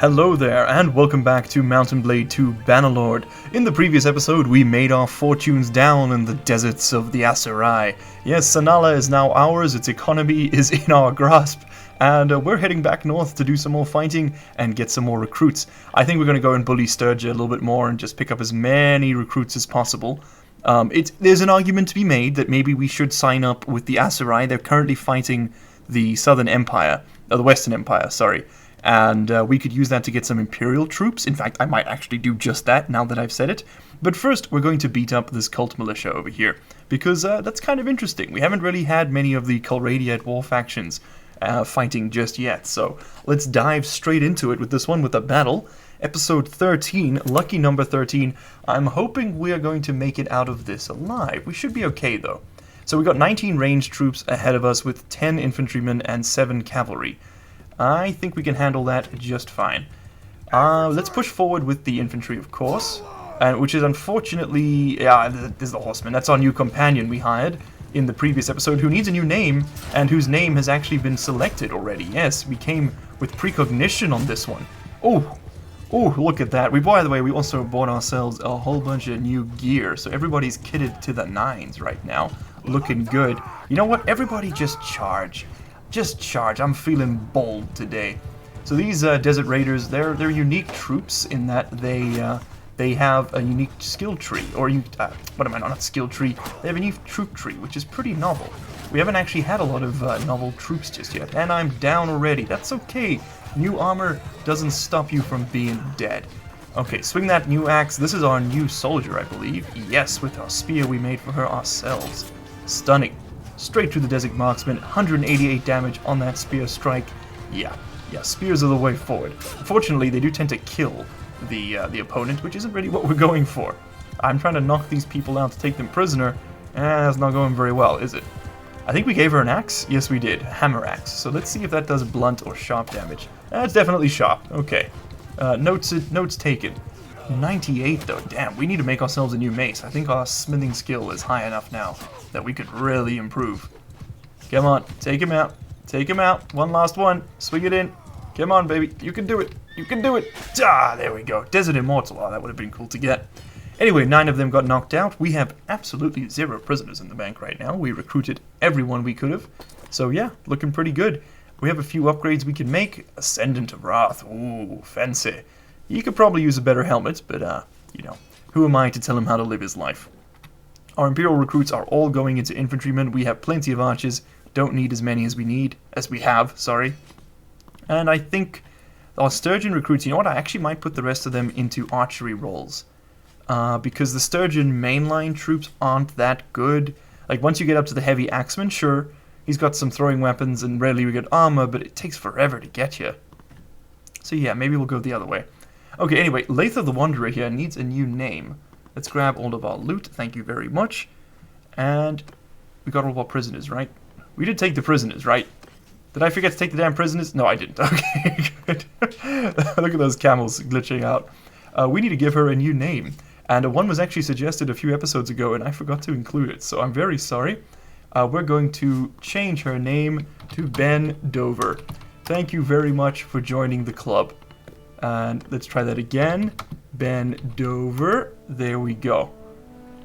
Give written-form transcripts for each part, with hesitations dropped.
Hello there, and welcome back to Mountain Blade 2 Bannerlord. In the previous episode, we made our fortunes down in the deserts of the THRACTORAE. Yes, Sanala is now ours, its economy is in our grasp, and we're heading back north to do some more fighting and get some more recruits. I think we're going to go and bully Sturgia a little bit more and just pick up as many recruits as possible. There's an argument to be made that maybe we should sign up with the THRACTORAE. They're currently fighting the Southern Empire, the Western Empire, sorry. And we could use that to get some Imperial troops. In fact, I might actually do just that now that I've said it. But first, we're going to beat up this cult militia over here, because that's kind of interesting. We haven't really had many of the Calradia at war factions fighting just yet, so let's dive straight into it with this one, with a battle. Episode 13, lucky number 13. I'm hoping we are going to make it out of this alive. We should be okay, though. So we got 19 ranged troops ahead of us with 10 infantrymen and 7 cavalry. I think we can handle that just fine. Let's push forward with the infantry, of course, which is unfortunately... Yeah, this is the horseman. That's our new companion we hired in the previous episode, who needs a new name, and whose name has actually been selected already. Yes, we came with precognition on this one. Oh, look at that. By the way, we also bought ourselves a whole bunch of new gear, so everybody's kitted to the nines right now. Looking good. You know what? Everybody just charge. Just charge. I'm feeling bold today. So these Desert Raiders, they're unique troops in that they have a unique skill tree, or not skill tree. They have a unique troop tree, which is pretty novel. We haven't actually had a lot of novel troops just yet, and I'm down already. That's okay. New armor doesn't stop you from being dead. Okay, swing that new axe. This is our new soldier, I believe. Yes, with our spear we made for her ourselves. Stunning. Straight to the Desert Marksman, 188 damage on that spear strike. Yeah, spears are the way forward. Unfortunately, they do tend to kill the opponent, which isn't really what we're going for. I'm trying to knock these people out to take them prisoner, and that's not going very well, is it? I think we gave her an axe. Yes, we did. Hammer axe. So let's see if that does blunt or sharp damage. That's definitely sharp. Okay. Notes taken. 98 though. Damn, we need to make ourselves a new mace. I think our smithing skill is high enough now that we could really improve. Come on, take him out. Take him out. One last one. Swing it in. Come on, baby. You can do it. You can do it. Ah, there we go. Desert Immortal. Oh, that would have been cool to get. Anyway, 9 of them got knocked out. We have absolutely 0 prisoners in the bank right now. We recruited everyone we could have. So yeah, looking pretty good. We have a few upgrades we can make. Ascendant of Wrath. Ooh, fancy. He could probably use a better helmet, but, you know, who am I to tell him how to live his life? Our Imperial recruits are all going into infantrymen. We have plenty of archers. Don't need as many as we have, sorry. And I think our Sturgeon recruits, you know what, I actually might put the rest of them into archery roles. Because the Sturgeon mainline troops aren't that good. Like, once you get up to the heavy axeman, sure, he's got some throwing weapons and rarely we get armor, but it takes forever to get you. So yeah, maybe we'll go the other way. Okay, anyway, Latha the Wanderer here needs a new name. Let's grab all of our loot, thank you very much. And we got all of our prisoners, right? We did take the prisoners, right? Did I forget to take the damn prisoners? No, I didn't. Okay, good. Look at those camels glitching out. We need to give her a new name. And one was actually suggested a few episodes ago, and I forgot to include it, so I'm very sorry. We're going to change her name to Ben Dover. Thank you very much for joining the club. And let's try that again. Ben Dover. There we go.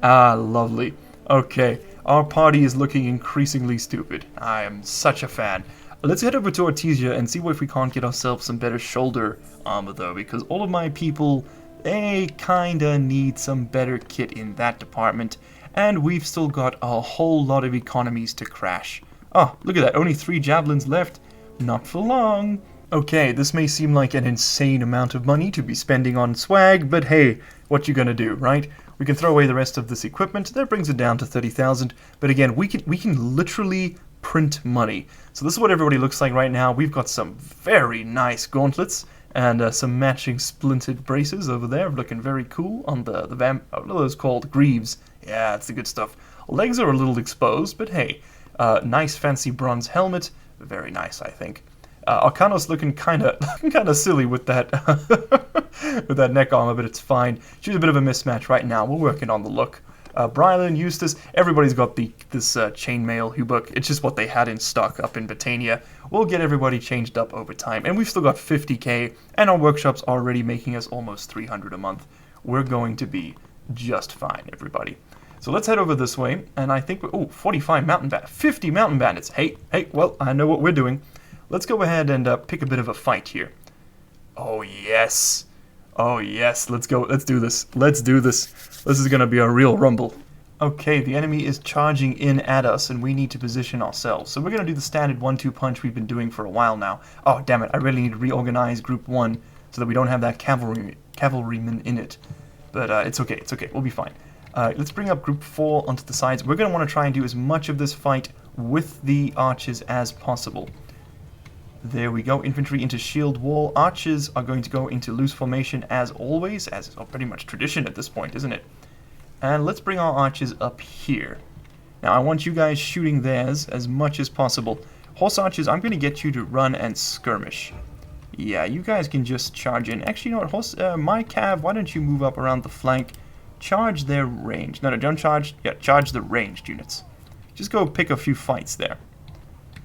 Ah, lovely. Okay, our party is looking increasingly stupid. I am such a fan. Let's head over to Artesia and see if we can't get ourselves some better shoulder armor, though, because all of my people, they kinda need some better kit in that department, and we've still got a whole lot of economies to crash. Oh, look at that. Only 3 javelins left. Not for long. Okay, this may seem like an insane amount of money to be spending on swag, but hey, what you gonna do, right? We can throw away the rest of this equipment. That brings it down to 30,000. But again, we can literally print money. So this is what everybody looks like right now. We've got some very nice gauntlets and some matching splintered braces over there, looking very cool on the what are those called? Greaves. Yeah, that's the good stuff. Legs are a little exposed, but hey, nice fancy bronze helmet. Very nice, I think. Arcanos looking kind of silly with that with that neck armor, but it's fine. She's a bit of a mismatch right now. We're working on the look. Brylan, Eustace, everybody's got this chainmail Hubuk. It's just what they had in stock up in Botania. We'll get everybody changed up over time. And we've still got 50k, and our workshop's already making us almost 300 a month. We're going to be just fine, everybody. So let's head over this way, and I think we're... 45 mountain bandits. 50 mountain bandits. Hey, well, I know what we're doing. Let's go ahead and pick a bit of a fight here. Oh, yes. Oh, yes. Let's go. Let's do this. Let's do this. This is going to be a real rumble. Okay, the enemy is charging in at us, and we need to position ourselves. So we're going to do the standard 1-2 punch we've been doing for a while now. Oh, damn it. I really need to reorganize Group 1 so that we don't have that cavalryman in it. But it's okay. It's okay. We'll be fine. Let's bring up Group 4 onto the sides. We're going to want to try and do as much of this fight with the archers as possible. There we go, infantry into shield wall. Archers are going to go into loose formation as always, as is pretty much tradition at this point, isn't it? And let's bring our archers up here. Now I want you guys shooting theirs as much as possible. Horse archers, I'm going to get you to run and skirmish. Yeah, you guys can just charge in. Actually, you know what, my cav, why don't you move up around the flank? Charge their range. No, don't charge. Yeah, charge the ranged units. Just go pick a few fights there.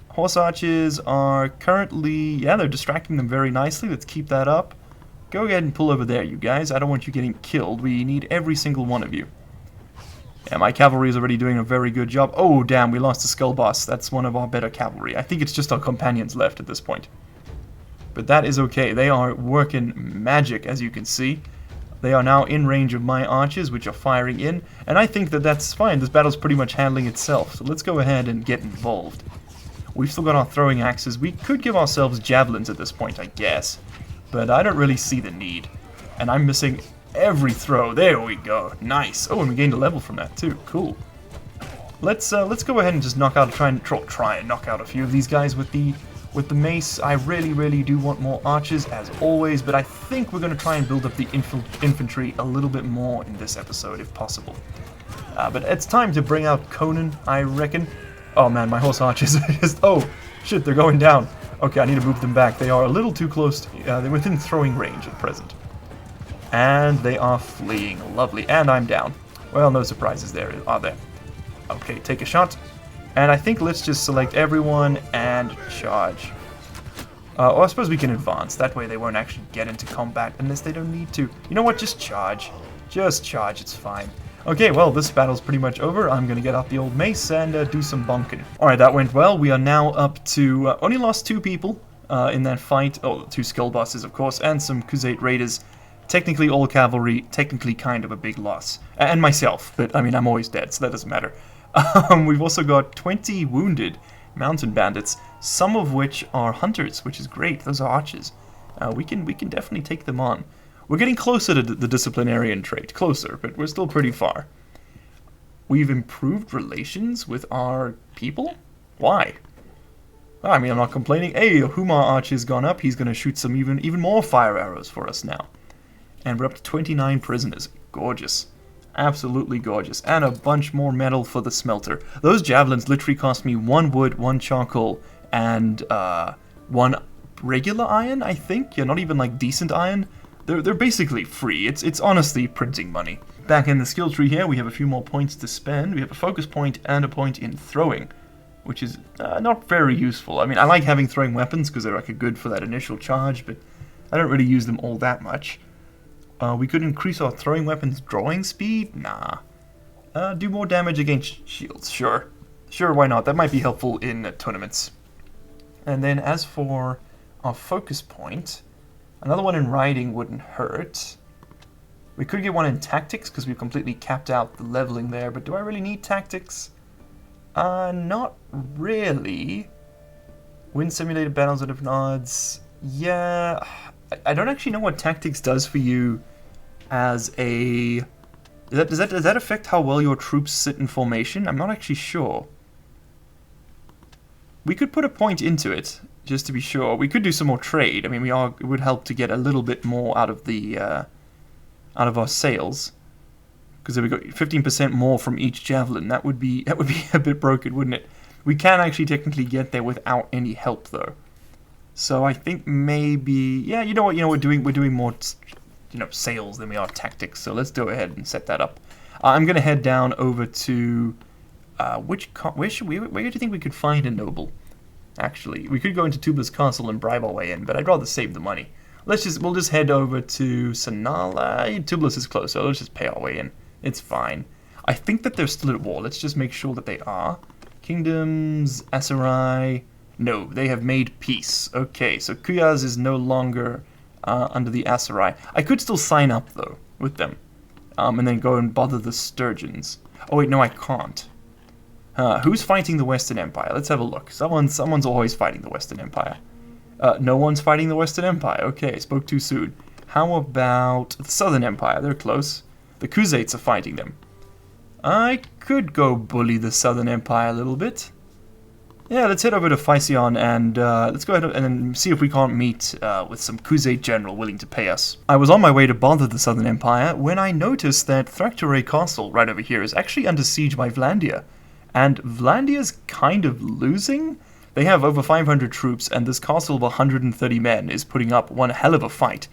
Horse archers are currently, yeah, they're distracting them very nicely. Let's keep that up. Go ahead and pull over there, you guys. I don't want you getting killed. We need every single one of you. Yeah, my cavalry is already doing a very good job. Oh, damn, we lost the skull boss. That's one of our better cavalry. I think it's just our companions left at this point. But that is okay. They are working magic, as you can see. They are now in range of my archers, which are firing in. And I think that that's fine. This battle's pretty much handling itself. So let's go ahead and get involved. We've still got our throwing axes. We could give ourselves javelins at this point, I guess. But I don't really see the need. And I'm missing every throw. There we go. Nice. Oh, and we gained a level from that too. Cool. Let's go ahead and just try and knock out a few of these guys with the mace. I really do want more archers as always, but I think we're going to try and build up the infantry a little bit more in this episode if possible. But it's time to bring out Conan, I reckon. Oh man, my horse archers are just... Oh, shit, they're going down. Okay, I need to move them back. They are a little too close. They're within throwing range at present. And they are fleeing. Lovely. And I'm down. Well, no surprises there, are there? Okay, take a shot. And I think let's just select everyone and charge. Or I suppose we can advance. That way they won't actually get into combat unless they don't need to. You know what? Just charge. Just charge. It's fine. Okay, well, this battle's pretty much over. I'm going to get out the old mace and do some bonking. Alright, that went well. We are now up to... only lost 2 people in that fight. Oh, 2 skull bosses, of course, and some Khuzait raiders. Technically all cavalry, technically kind of a big loss. And myself, but I mean, I'm always dead, so that doesn't matter. We've also got 20 wounded mountain bandits, some of which are hunters, which is great. Those are archers. We can definitely take them on. We're getting closer to the disciplinarian trait. Closer, but we're still pretty far. We've improved relations with our people? Why? Well, I mean, I'm not complaining. Hey, Humar Archer's gone up. He's going to shoot some even more fire arrows for us now. And we're up to 29 prisoners. Gorgeous. Absolutely gorgeous. And a bunch more metal for the smelter. Those javelins literally cost me 1 wood, 1 charcoal, and 1 regular iron, I think? Yeah, not even like decent iron. They're basically free. It's honestly printing money. Back in the skill tree here, we have a few more points to spend. We have a focus point and a point in throwing, which is not very useful. I mean, I like having throwing weapons because they're like good for that initial charge, but I don't really use them all that much. We could increase our throwing weapons drawing speed? Nah. Do more damage against shields? Sure. Sure, why not? That might be helpful in tournaments. And then as for our focus point, another one in riding wouldn't hurt. We could get one in tactics because we've completely capped out the leveling there, but do I really need tactics? Not really. Win simulated battles at different odds. Yeah, I don't actually know what tactics does for you as a... Does that affect how well your troops sit in formation? I'm not actually sure. We could put a point into it, just to be sure. We could do some more trade. I mean, it would help to get a little bit more out of the out of our sales, because if we got 15% more from each javelin, that would be a bit broken, wouldn't it? We can actually technically get there without any help, though. So I think maybe, yeah, you know what, we're doing more, sales than we are tactics. So let's go ahead and set that up. I'm going to head down over to... where do you think we could find a noble? Actually, we could go into Tubla's castle and bribe our way in, but I'd rather save the money. We'll just head over to Sanala. Tubla's is close, so let's just pay our way in. It's fine. I think that they're still at war. Let's just make sure that they are. Kingdoms, Aserai... No, they have made peace. Okay, so Kuyaz is no longer under the Aserai. I could still sign up, though, with them. And then go and bother the Sturgeons. Oh, wait, no, I can't. Who's fighting the Western Empire? Let's have a look. Someone's always fighting the Western Empire. No one's fighting the Western Empire. Okay, spoke too soon. How about the Southern Empire? They're close. The Khuzaits are fighting them. I could go bully the Southern Empire a little bit. Yeah, let's head over to Physion and let's go ahead and see if we can't meet with some Khuzait general willing to pay us. I was on my way to bother the Southern Empire when I noticed that THRACTORAE Castle, right over here, is actually under siege by Vlandia. And Vlandia's kind of losing? They have over 500 troops, and this castle of 130 men is putting up one hell of a fight.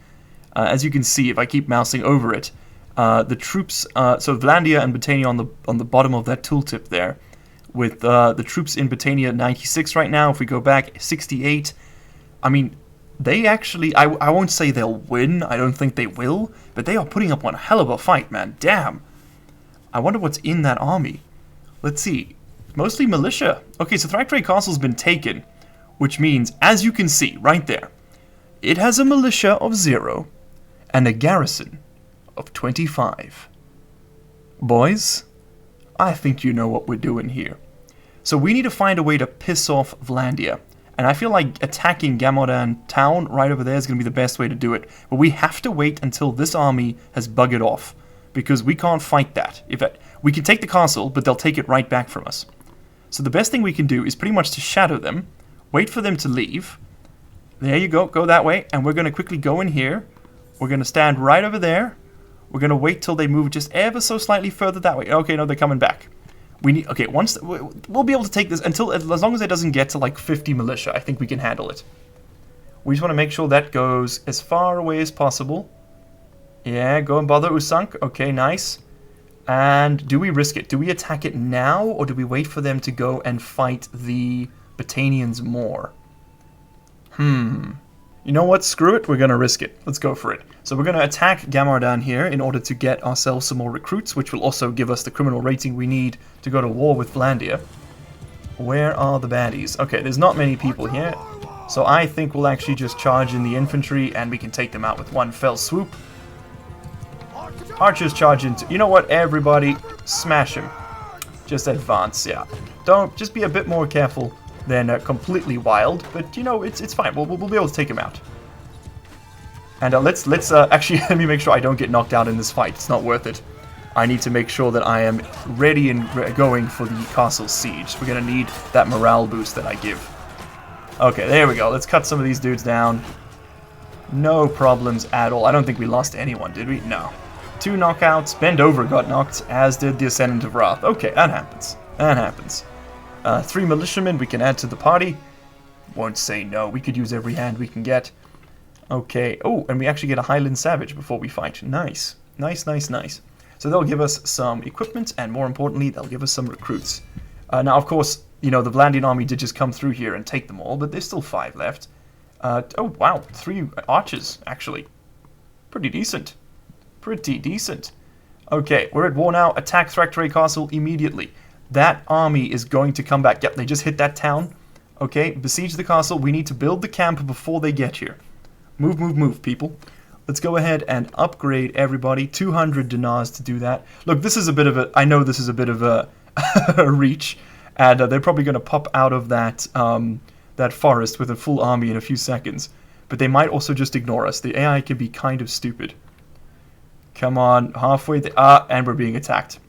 As you can see, if I keep mousing over it, the troops, so Vlandia and Britannia on the bottom of that tooltip there, with the troops in Britannia 96 right now. If we go back, 68. I mean, they actually, I won't say they'll win, I don't think they will, but they are putting up one hell of a fight, man, damn. I wonder what's in that army. Let's see, mostly militia. Okay, so THRACTORAE Castle's been taken, which means, as you can see, right there, it has a militia of 0 and a garrison of 25. Boys, I think you know what we're doing here. So we need to find a way to piss off Vlandia. And I feel like attacking Gamodan town right over there is going to be the best way to do it. But we have to wait until this army has buggered off. Because we can't fight that. We can take the castle, but they'll take it right back from us. So the best thing we can do is pretty much to shadow them. Wait for them to leave. There you go, go that way. And we're going to quickly go in here. We're going to stand right over there. We're going to wait till they move just ever so slightly further that way. Okay, no, they're coming back. Okay, once we'll be able to take this until as long as it doesn't get to like 50 militia. I think we can handle it. We just want to make sure that goes as far away as possible. Yeah, go and bother Usank. Okay, nice. And do we risk it? Do we attack it now, or do we wait for them to go and fight the Batanians more? You know what? Screw it. We're going to risk it. Let's go for it. So we're going to attack Gamardan here in order to get ourselves some more recruits, which will also give us the criminal rating we need to go to war with Vlandia. Where are the baddies? Okay, there's not many people here. So I think we'll actually just charge in the infantry and we can take them out with one fell swoop. Archers charge into... You know what? Everybody, smash him. Just advance, yeah. Just be a bit more careful than completely wild, but you know, it's fine. We'll be able to take him out. And let's actually let me make sure I don't get knocked out in this fight. It's not worth it. I need to make sure that I am ready and going for the castle siege. We're gonna need that morale boost that I give. Okay, there we go. Let's cut some of these dudes down. No problems at all. I don't think we lost anyone, did we? No. 2 knockouts. Bend Over got knocked, as did the Ascendant of Wrath. Okay, that happens. That happens. 3 militiamen we can add to the party. Won't say no. We could use every hand we can get. Okay. Oh, and we actually get a Highland Savage before we fight. Nice. Nice, nice, nice. So they'll give us some equipment, and more importantly, they'll give us some recruits. Now, of course, you know, the Vlandian army did just come through here and take them all, but there's still 5 left. Oh, wow. 3 archers, actually. Pretty decent. Pretty decent. Okay, we're at war now. Attack THRACTORAE Castle immediately. That army is going to come back. Yep, they just hit that town. Okay, besiege the castle. We need to build the camp before they get here. Move, move, move, people. Let's go ahead and upgrade everybody. 200 dinars to do that. Look, this is a bit of a... I know this is a bit of a, a reach. And they're probably going to pop out of that, that forest with a full army in a few seconds. But they might also just ignore us. The AI can be kind of stupid. Come on, halfway there. And we're being attacked.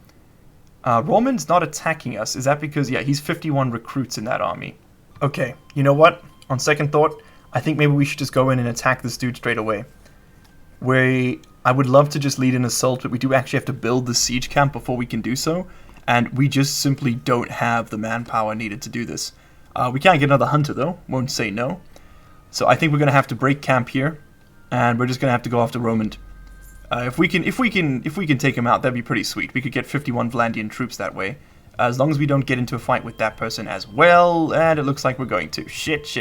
Roman's not attacking us. Is that because... Yeah, he's 51 recruits in that army. Okay, you know what? On second thought, I think maybe we should just go in and attack this dude straight away. I would love to just lead an assault, but we do actually have to build the siege camp before we can do so. And we just simply don't have the manpower needed to do this. We can't get another hunter, though. Won't say no. So I think we're going to have to break camp here. And we're just going to have to go after Roman. If we can take him out, that'd be pretty sweet. We could get 51 Vlandian troops that way. As long as we don't get into a fight with that person as well, and it looks like we're going to. Shit.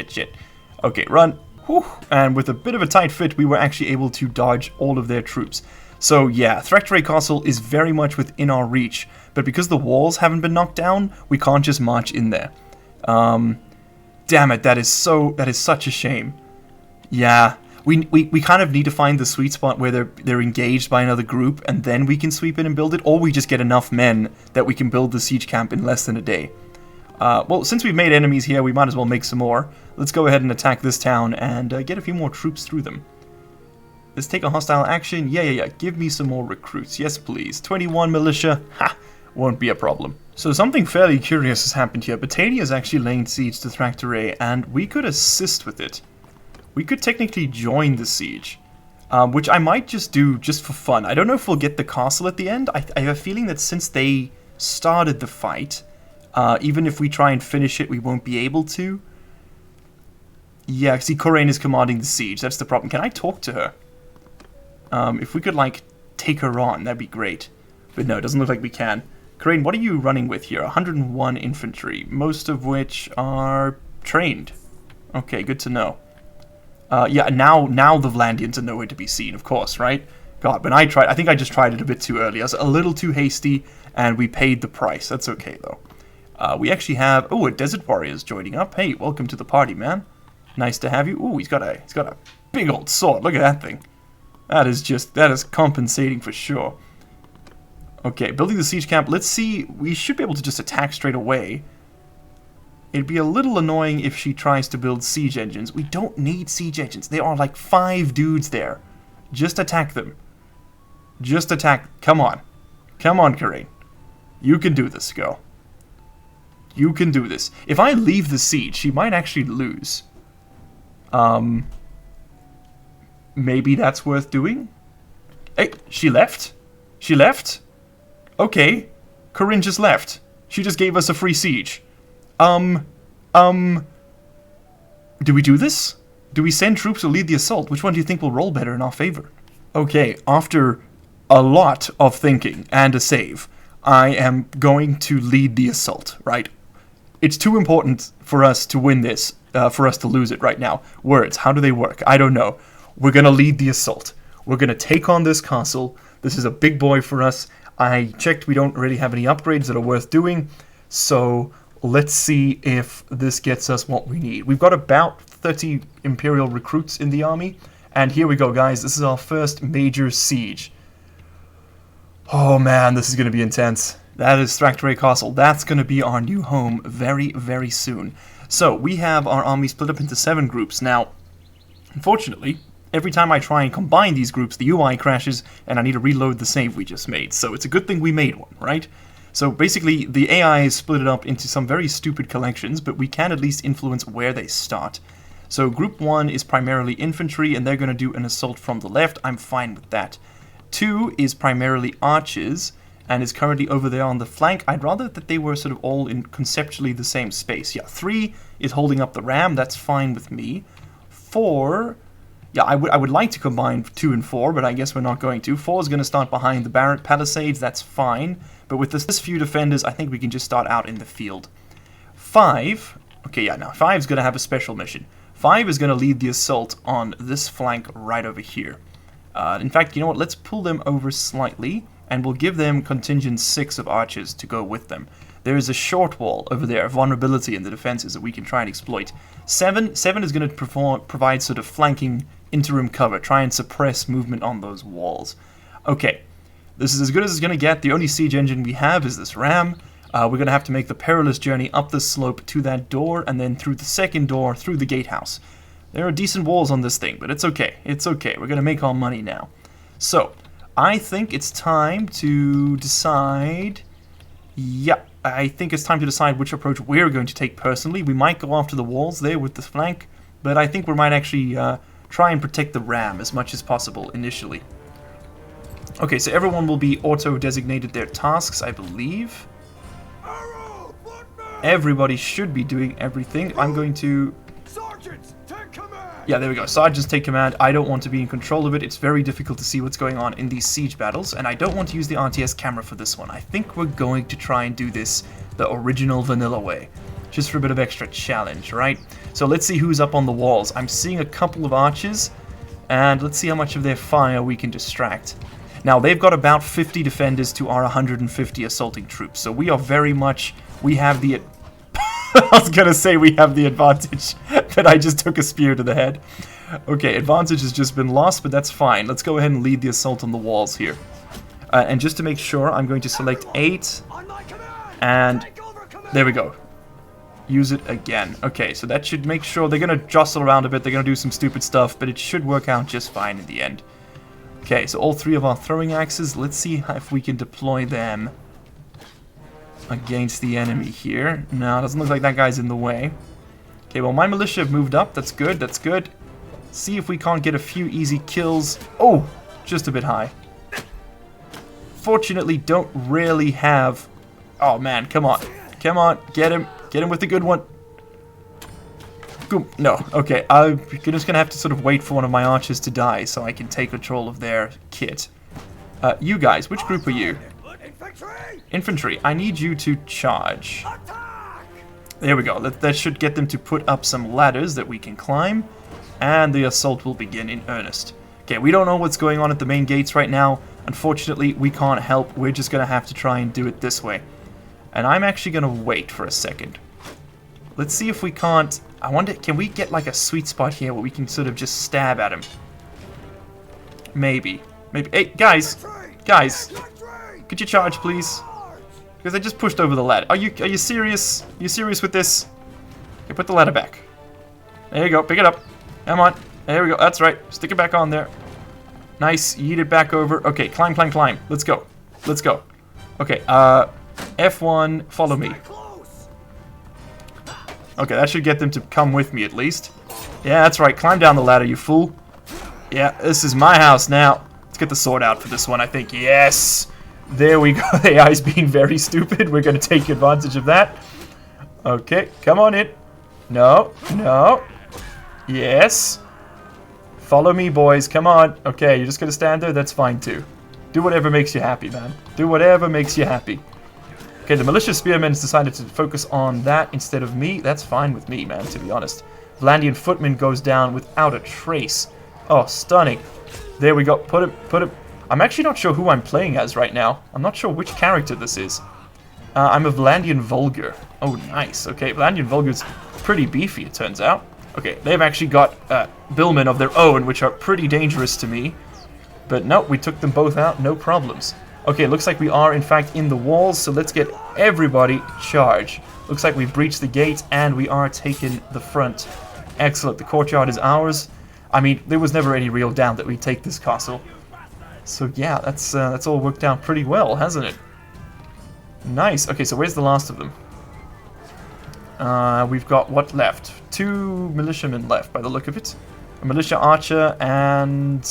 Okay, run. Whew. And with a bit of a tight fit, we were actually able to dodge all of their troops. So yeah, THRACTORAE Castle is very much within our reach, but because the walls haven't been knocked down, we can't just march in there. Damn it, that is such a shame. Yeah, we kind of need to find the sweet spot where they're engaged by another group, and then we can sweep in and build it, or we just get enough men that we can build the siege camp in less than a day. Well, since we've made enemies here, we might as well make some more. Let's go ahead and attack this town and get a few more troops through them. Let's take a hostile action. Yeah. Give me some more recruits. Yes, please. 21 militia. Ha! Won't be a problem. So something fairly curious has happened here. Batania is actually laying siege to THRACTORAE, and we could assist with it. We could technically join the siege, which I might just do just for fun. I don't know if we'll get the castle at the end. I have a feeling that since they started the fight, even if we try and finish it, we won't be able to. Yeah, see, Coraine is commanding the siege. That's the problem. Can I talk to her? If we could, like, take her on, that'd be great. But no, it doesn't look like we can. Coraine, what are you running with here? 101 infantry, most of which are trained. Okay, good to know. Yeah, now the Vlandians are nowhere to be seen, of course, right? God, when I tried, I think I just tried it a bit too early. I was a little too hasty, and we paid the price. That's okay, though. We actually have... Oh, a Desert Warrior's joining up. Hey, welcome to the party, man. Nice to have you. Ooh, he's got a big old sword. Look at that thing. That is compensating for sure. Okay, building the siege camp. Let's see. We should be able to just attack straight away. It'd be a little annoying if she tries to build siege engines. We don't need siege engines. There are like 5 dudes there. Just attack them. Just attack. Come on. Come on, Coraine. You can do this, girl. You can do this. If I leave the siege, she might actually lose. Maybe that's worth doing? Hey, she left? She left? Okay. Corinne just left. She just gave us a free siege. Do we do this? Do we send troops to lead the assault? Which one do you think will roll better in our favor? Okay, after a lot of thinking and a save, I am going to lead the assault, right? It's too important for us to win this, for us to lose it right now. Words, how do they work? I don't know. We're going to lead the assault. We're going to take on this castle. This is a big boy for us. I checked we don't really have any upgrades that are worth doing. So let's see if this gets us what we need. We've got about 30 Imperial recruits in the army. And here we go, guys. This is our first major siege. Oh, man, this is going to be intense. That is THRACTORAE Castle. That's going to be our new home very, very soon. So we have our army split up into 7 groups. Now, unfortunately, every time I try and combine these groups, the UI crashes, and I need to reload the save we just made. So it's a good thing we made one, right? So basically, the AI is split it up into some very stupid collections, but we can at least influence where they start. So Group 1 is primarily infantry, and they're going to do an assault from the left. I'm fine with that. 2 is primarily archers, and is currently over there on the flank. I'd rather that they were sort of all in conceptually the same space. Yeah, 3 is holding up the ram. That's fine with me. 4... Yeah, I would like to combine 2 and 4, but I guess we're not going to. 4 is going to start behind the barrack palisades, that's fine. But with this few defenders, I think we can just start out in the field. 5, okay, yeah, now 5 is going to have a special mission. 5 is going to lead the assault on this flank right over here. In fact, you know what, let's pull them over slightly, and we'll give them contingent 6 of archers to go with them. There is a short wall over there, a vulnerability in the defenses that we can try and exploit. 7 is going to provide sort of flanking interim cover, try and suppress movement on those walls. Okay, this is as good as it's going to get. The only siege engine we have is this ram. We're going to have to make the perilous journey up the slope to that door, and then through the second door, through the gatehouse. There are decent walls on this thing, but it's okay. It's okay. We're going to make our money now. So, I think it's time to decide... Yeah, I think it's time to decide which approach we're going to take personally. We might go after the walls there with the flank, but I think we might actually try and protect the ram as much as possible initially. Okay, so everyone will be auto-designated their tasks, I believe. Everybody should be doing everything. I'm going to... Sergeants, take command! Yeah, there we go. SEIGE, just take command. I don't want to be in control of it. It's very difficult to see what's going on in these siege battles, and I don't want to use the RTS camera for this one. I think we're going to try and do this the original vanilla way, just for a bit of extra challenge, right? So let's see who's up on the walls. I'm seeing a couple of archers, and let's see how much of their fire we can distract. Now, they've got about 50 defenders to our 150 assaulting troops, so we are very much... We have the... I was going to say we have the advantage, but I just took a spear to the head. Okay, advantage has just been lost, but that's fine. Let's go ahead and lead the assault on the walls here. And just to make sure, I'm going to select 8, and there we go. Use it again. Okay, so that should make sure they're going to jostle around a bit, they're going to do some stupid stuff, but it should work out just fine in the end. Okay, so all 3 of our throwing axes, let's see if we can deploy them against the enemy here. No, it doesn't look like that guy's in the way. Okay, well, my militia have moved up. That's good, that's good. See if we can't get a few easy kills. Oh, just a bit high. Fortunately, don't really have... Oh, man, come on. Come on, get him. Get him with a good one. Boom. No, okay, I'm just going to have to sort of wait for one of my archers to die so I can take control of their kit. You guys, which group are you? Infantry, I need you to charge. There we go. That should get them to put up some ladders that we can climb, and the assault will begin in earnest. Okay, we don't know what's going on at the main gates right now. Unfortunately, we can't help. We're just going to have to try and do it this way. And I'm actually going to wait for a second. Let's see if we can't... I wonder, can we get like a sweet spot here where we can sort of just stab at him? Maybe. Maybe. Hey, guys! Guys! Could you charge, please? Because I just pushed over the ladder. Are you serious? Are you serious with this? Okay, put the ladder back. There you go. Pick it up. Come on. There we go. That's right. Stick it back on there. Nice. Yeet it back over. Okay, climb, climb, climb. Let's go. Let's go. Okay, F1, follow me. Okay, that should get them to come with me at least. Yeah, that's right. Climb down the ladder, you fool. Yeah, this is my house now. Let's get the sword out for this one, I think. Yes! There we go. The AI's being very stupid. We're going to take advantage of that. Okay, come on in. No, no. Yes. Follow me, boys. Come on. Okay, you're just going to stand there? That's fine, too. Do whatever makes you happy, man. Do whatever makes you happy. Okay, the militia spearmen has decided to focus on that instead of me. That's fine with me, man, to be honest. Vlandian footman goes down without a trace. Oh, stunning. There we go. Put him. I'm actually not sure who I'm playing as right now. I'm not sure which character this is. I'm a Vlandian Vulgar. Oh, nice. Okay, Vlandian Vulgar's pretty beefy, it turns out. Okay, they've actually got billmen of their own, which are pretty dangerous to me. But no, we took them both out, no problems. Okay, looks like we are in fact in the walls, so let's get everybody charged. Looks like we've breached the gate and we are taking the front. Excellent, the courtyard is ours. I mean, there was never any real doubt that we'd take this castle. So yeah, that's all worked out pretty well, hasn't it? Nice. Okay, so where's the last of them? We've got what left? 2 militiamen left by the look of it. A militia archer and...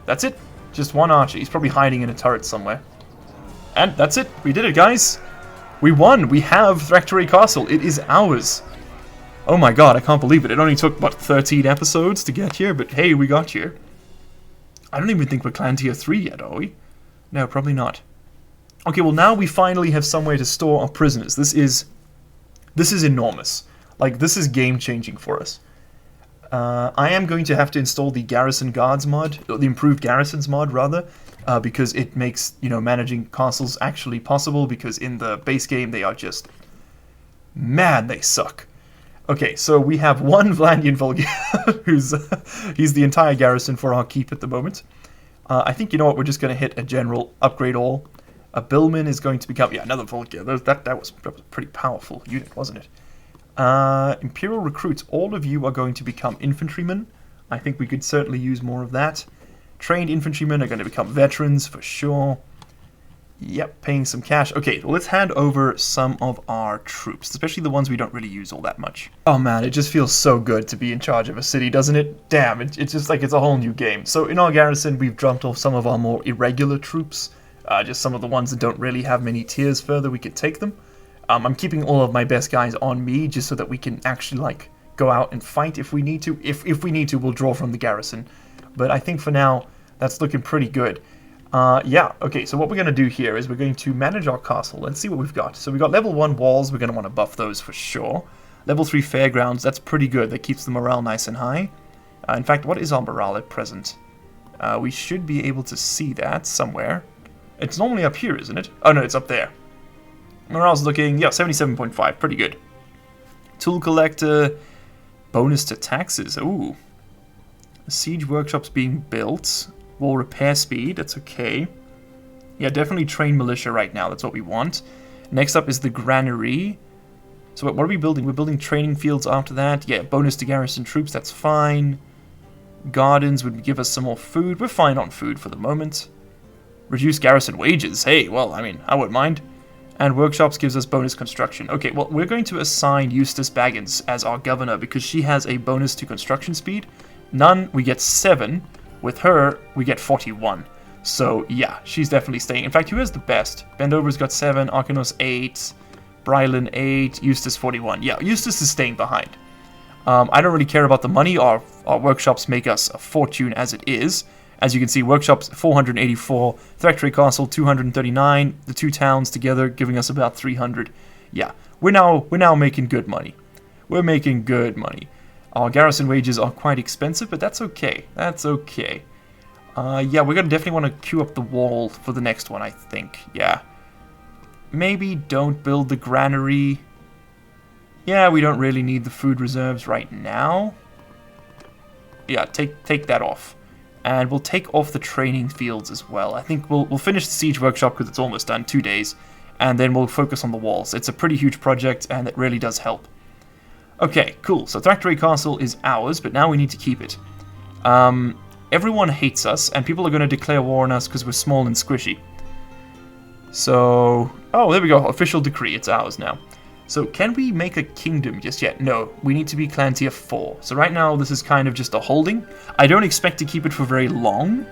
that's it. Just 1 archer. He's probably hiding in a turret somewhere. And that's it. We did it, guys. We won. We have THRACTORAE Castle. It is ours. Oh my god, I can't believe it. It only took, what, 13 episodes to get here? But hey, we got here. I don't even think we're Clan Tier 3 yet, are we? No, probably not. Okay, well now we finally have somewhere to store our prisoners. This is enormous. Like, this is game-changing for us. I am going to have to install the Garrison Guards mod, or the Improved Garrisons mod, rather, because it makes, you know, managing castles actually possible, because in the base game they are just... man, they suck. Okay, so we have 1 Vlandian Vulgar, he's the entire garrison for our keep at the moment. I think, you know what, we're just going to hit a general upgrade all. A Billman is going to become... yeah, another Vulgar. That was a pretty powerful unit, wasn't it? Imperial recruits, all of you are going to become infantrymen. I think we could certainly use more of that. Trained infantrymen are going to become veterans for sure. Yep, paying some cash. Okay, well, let's hand over some of our troops, especially the ones we don't really use all that much. Oh man, it just feels so good to be in charge of a city, doesn't it? Damn, it's just like it's a whole new game. So in our garrison, we've dropped off some of our more irregular troops. Just some of the ones that don't really have many tiers further, we could take them. I'm keeping all of my best guys on me just so that we can actually, like, go out and fight if we need to. If we need to, we'll draw from the garrison. But I think for now, that's looking pretty good. Yeah, okay, so what we're going to do here is we're going to manage our castle and see what we've got. So we've got level 1 walls, we're going to want to buff those for sure. Level 3 fairgrounds, that's pretty good. That keeps the morale nice and high. In fact, what is our morale at present? We should be able to see that somewhere. It's normally up here, isn't it? Oh no, it's up there. Morale's looking, yeah, 77.5, pretty good. Tool collector, bonus to taxes, ooh. Siege workshops being built. Wall repair speed, that's okay. Yeah, definitely train militia right now, that's what we want. Next up is the granary. So what are we building? We're building training fields after that. Yeah, bonus to garrison troops, that's fine. Gardens would give us some more food. We're fine on food for the moment. Reduce garrison wages. Hey, well, I mean, I wouldn't mind. And workshops gives us bonus construction. Okay, well, we're going to assign Eustace Baggins as our governor because she has a bonus to construction speed. None, we get 7. With her, we get 41. So, yeah, she's definitely staying. In fact, who has the best? Bendover's got 7, Arcanos 8, Brylan 8, Eustace 41. Yeah, Eustace is staying behind. I don't really care about the money. Our workshops make us a fortune as it is. As you can see, workshops 484, THRACTORAE Castle 239, the 2 towns together giving us about 300. Yeah, we're now making good money. We're making good money. Our garrison wages are quite expensive, but that's okay. That's okay. Yeah, we're gonna definitely want to queue up the wall for the next one, I think. Yeah. Maybe don't build the granary. Yeah, we don't really need the food reserves right now. Yeah, take that off. And we'll take off the training fields as well. I think we'll finish the siege workshop because it's almost done, 2 days. And then we'll focus on the walls. It's a pretty huge project, and it really does help. Okay, cool. So THRACTORAE Castle is ours, but now we need to keep it. Everyone hates us, and people are going to declare war on us because we're small and squishy. So, oh, there we go. Official decree. It's ours now. So, can we make a kingdom just yet? No, we need to be clan tier 4. So right now, this is kind of just a holding. I don't expect to keep it for very long,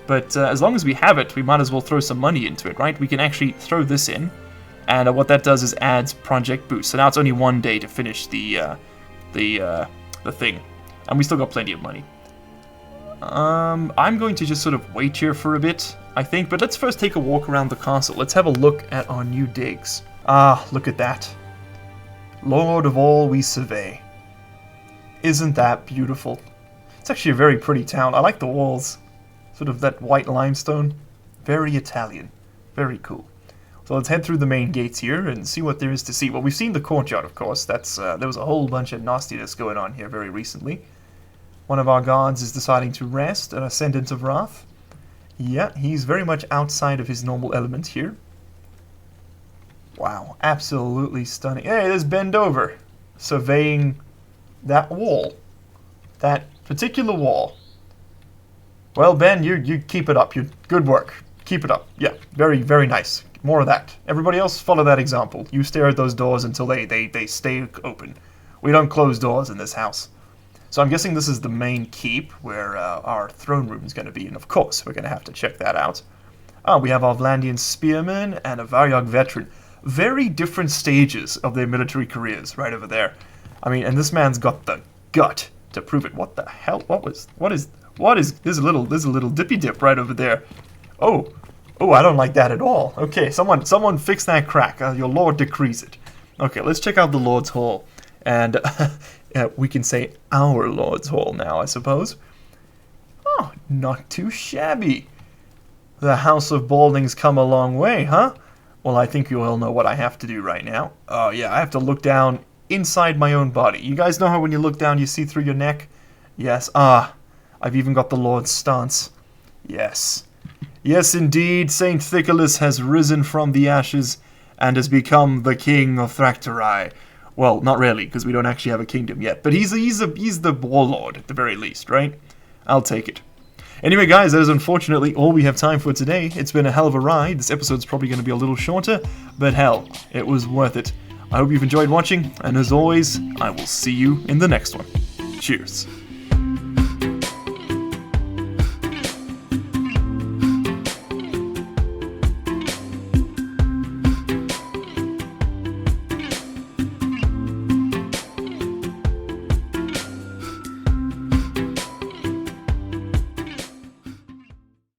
but as long as we have it, we might as well throw some money into it, right? We can actually throw this in, and what that does is adds project boost. So now it's only 1 day to finish the thing, and we still got plenty of money. I'm going to just sort of wait here for a bit, I think, but let's first take a walk around the castle. Let's have a look at our new digs. Ah, look at that. Lord of all we survey. Isn't that beautiful? It's actually a very pretty town. I like the walls. Sort of that white limestone. Very Italian. Very cool. So let's head through the main gates here and see what there is to see. Well, we've seen the courtyard, of course. That's there was a whole bunch of nastiness going on here very recently. One of our guards is deciding to rest, an Ascendant of Wrath. Yeah, he's very much outside of his normal element here. Wow, absolutely stunning. Hey, there's Bendover, surveying that wall. That particular wall. Well, Ben, you keep it up. Good work. Keep it up. Yeah, very, very nice. More of that. Everybody else follow that example. You stare at those doors until they stay open. We don't close doors in this house. So I'm guessing this is the main keep where our throne room is going to be. And of course, we're going to have to check that out. We have our Vlandian spearman and a Varyog veteran. Very different stages of their military careers right over there. I mean, and this man's got the gut to prove it. What the hell? What is there's a little dippy dip right over there. Oh, I don't like that at all. Okay, someone fix that crack. Your lord decrees it. Okay, let's check out the Lord's Hall. And we can say our Lord's Hall now, I suppose. Oh, not too shabby. The House of Balding's come a long way, huh? Well, I think you all know what I have to do right now. Oh, yeah, I have to look down inside my own body. You guys know how when you look down, you see through your neck? Yes, I've even got the Lord's stance. Yes. Yes, indeed, Saint Thickelus has risen from the ashes and has become the king of THRACTORAE. Well, not really, because we don't actually have a kingdom yet. But he's the warlord, at the very least, right? I'll take it. Anyway, guys, that is unfortunately all we have time for today. It's been a hell of a ride. This episode's probably going to be a little shorter, but hell, it was worth it. I hope you've enjoyed watching, and as always, I will see you in the next one. Cheers.